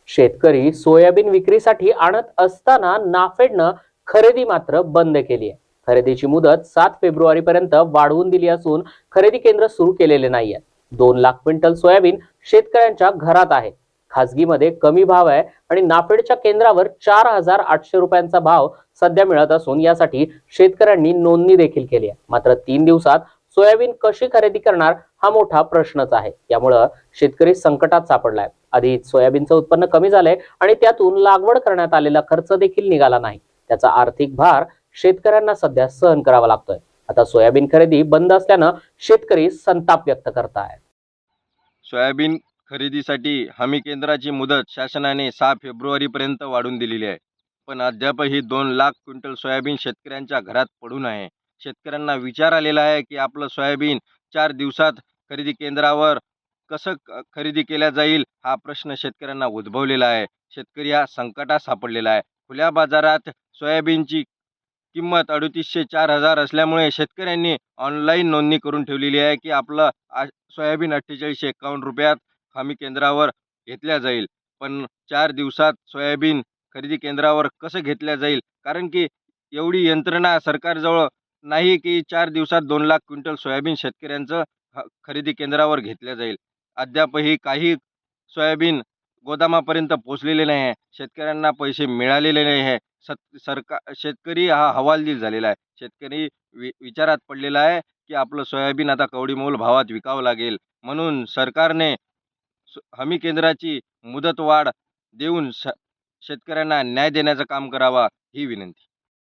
शेतकरी सोयाबीन विक्रीसाठी आणत असताना नाफेडनं खरेदी मात्र बंद केली आहे. खरेदीची मुदत 7 फेब्रुवारी पर्यंत वाढवून दिली असून खरेदी केंद्र सुरू केलेले नाहीये. 2 लाख क्विंटल सोयाबीन शेतकऱ्यांच्या घरात आहे. खासगीमध्ये कमी भाव आहे आणि नाफेडच्या केंद्रावर 4,800 रुपयांचा भाव सध्या मिळत असून यासाठी शेतकऱ्यांनी नोंदणी देखील केली आहे. मात्र 3 दिवसात सोयाबीन कशी खरेदी करणार हा मोठा प्रश्नच आहे. यामुळं शेतकरी संकटात सापडलाय. आधीच सोयाबीनचं उत्पन्न कमी झालंय आणि त्यातून लागवड करण्यात आलेला खर्च देखील निघाला नाही. त्याचा आर्थिक भार शेतकऱ्यांना सध्या सहन करावा लागतोय. आता सोयाबीन खरेदी बंद असल्यानं शेतकरी संताप व्यक्त करतायत. सोयाबीन खरेदीसाठी हमी केंद्राची मुदत शासनाने 6 फेब्रुवारीपर्यंत वाढवून दिलेली आहे. पण अद्यापही 2 लाख क्विंटल सोयाबीन शेतकऱ्यांच्या घरात पडून आहे. शेतकऱ्यांना विचार आलेला आहे की आपलं सोयाबीन 4 दिवसात खरेदी केंद्रावर कसं खरेदी केल्या जाईल, हा प्रश्न शेतकऱ्यांना उद्भवलेला आहे. शेतकरी हा संकटात सापडलेला आहे. खुल्या बाजारात सोयाबीनची किंमत 3,800-4,000 असल्यामुळे शेतकऱ्यांनी ऑनलाईन नोंदणी करून ठेवलेली आहे की आपलं सोयाबीन 4851 रुपयात हमी केंद्रावर घेतल्या जाईल. पण 4 दिवसात सोयाबीन खरेदी केंद्रावर कसं घेतल्या जाईल, कारण की एवढी यंत्रणा सरकारजवळ नाही की 4 दिवसात 2 लाख क्विंटल सोयाबीन शेतकऱ्यांचं खरेदी केंद्रावर घेतल्या जाईल. अद्यापही काही सोयाबीन गोदामापर्यंत पोहोचलेले नाही आहे. शेतकऱ्यांना पैसे मिळालेले नाही आहे. शेतकरी हा हवालदिल झालेला आहे. शेतकरी विचारात पडलेला आहे की आपलं सोयाबीन आता कवडीमोल भावात विकावं लागेल. म्हणून सरकारने हमी केंद्राची मुदतवाढ देऊन शेतकऱ्यांना न्याय देण्याचं काम करावा, ही विनंती.